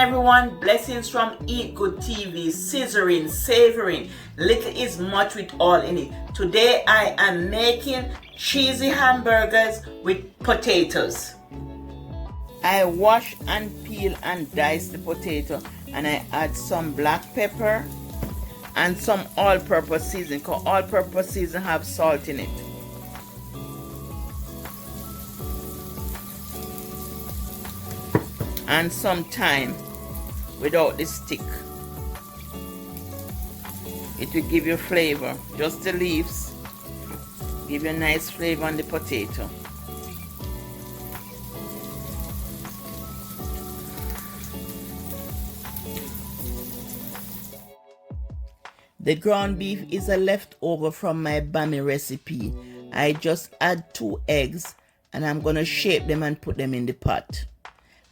everyone, blessings from Eat Good TV, scissoring, savoring, little is much with all in it. Today I am making cheesy hamburgers with potatoes. I wash and peel and dice the potato and I add some black pepper and some all-purpose seasoning, because all-purpose seasoning have salt in it. And some thyme without the stick. It will give you flavor. Just the leaves give you a nice flavor on the potato. The ground beef is a leftover from my Bammy recipe. I just add 2 eggs and I'm gonna shape them and put them in the pot.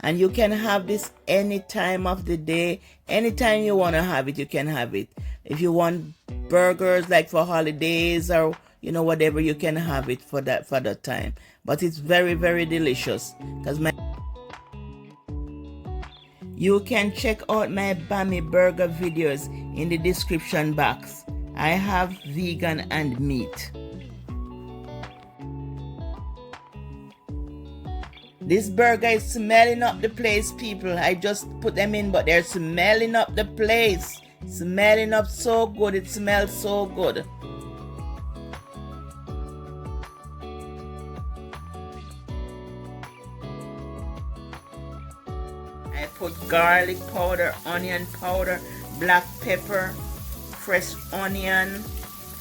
And you can have this any time of the day. Anytime you want to have it, you can have it. If you want burgers like for holidays or whatever, you can have it for that time. But it's very, very delicious. You can check out my Bammy burger videos in the description box. I have vegan and meat. This burger is smelling up the place, people. I just put them in, but they're smelling up the place. Smelling up so good. It smells so good. I put garlic powder, onion powder, black pepper, fresh onion,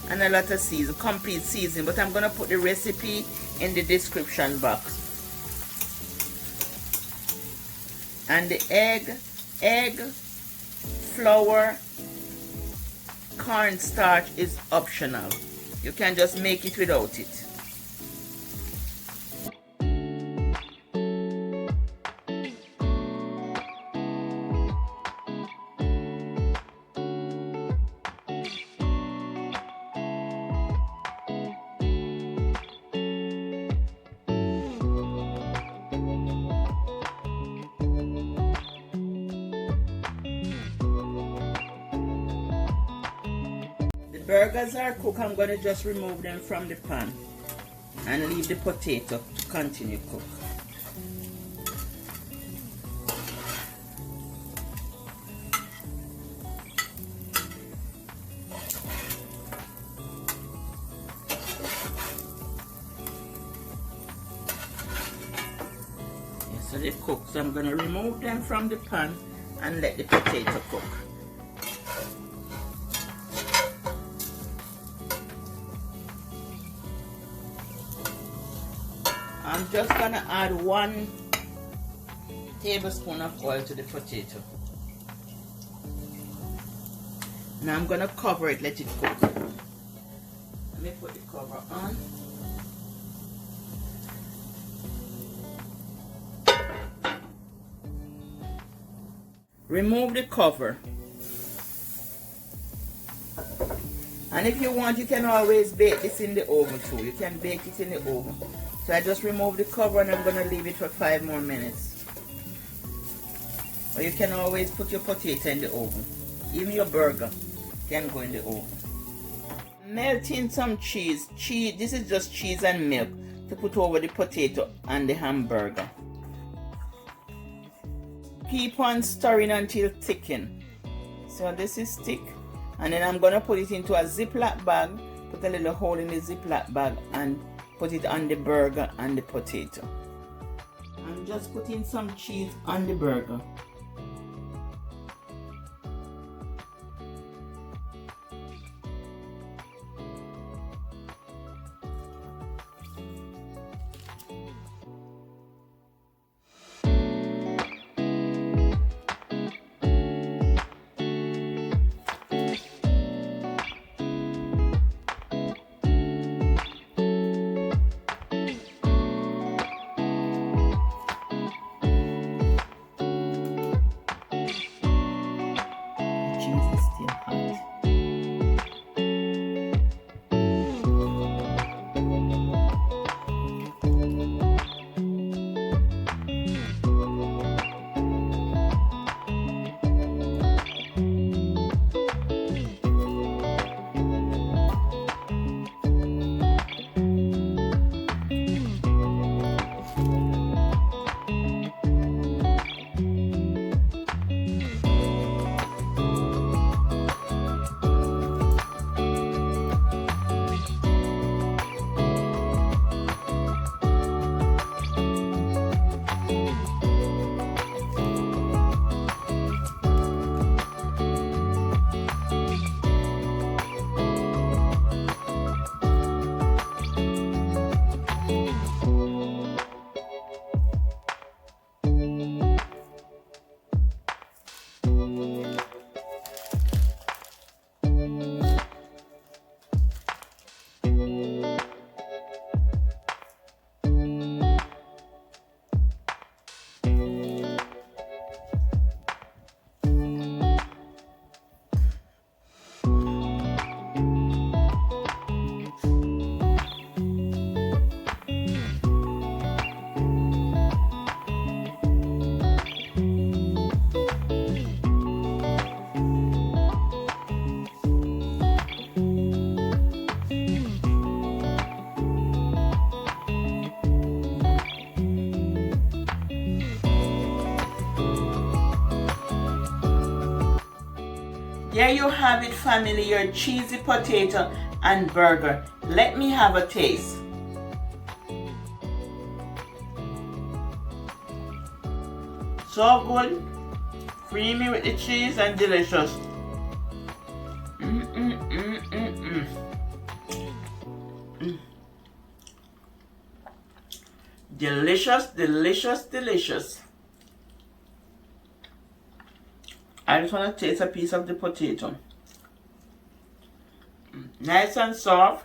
and a lot of season, complete season. But I'm going to put the recipe in the description box. And the egg, flour, cornstarch is optional. You can just make it without it. Burgers are cooked. I'm going to just remove them from the pan and leave the potato to continue cook. So they cook. So I'm going to remove them from the pan and let the potato cook. I'm just going to add 1 tablespoon of oil to the potato. Now I'm going to cover it, let it cook. Let me put the cover on. Remove the cover. And if you want, you can always bake this in the oven too. You can bake it in the oven. So I just remove the cover and I'm going to leave it for 5 more minutes. Or you can always put your potato in the oven. Even your burger can go in the oven. Melting some cheese. This is just cheese and milk to put over the potato and the hamburger. Keep on stirring until thicken. So this is thick. And then I'm going to put it into a Ziploc bag. Put a little hole in the Ziploc bag and put it on the burger and the potato. I'm just putting some cheese on the burger. There you have it, family, your cheesy potato and burger. Let me have a taste. So good, creamy with the cheese and delicious. Delicious, delicious, delicious. I just want to taste a piece of the potato. Nice and soft.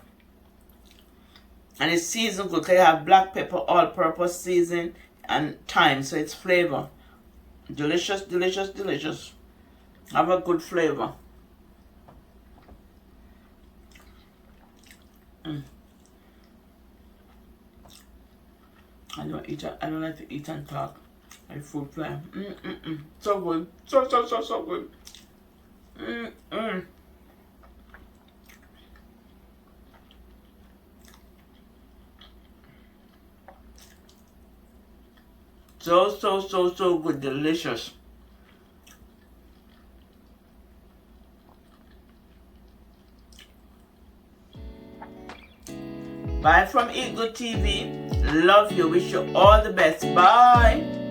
And it's seasoned good because you have black pepper, all-purpose seasoning, and thyme, so it's flavor. Delicious, delicious, delicious. Have a good flavor. I don't like to eat and talk. I food fly. So good. So good. So good. Delicious. Bye from Eat Good TV. Love you. Wish you all the best. Bye.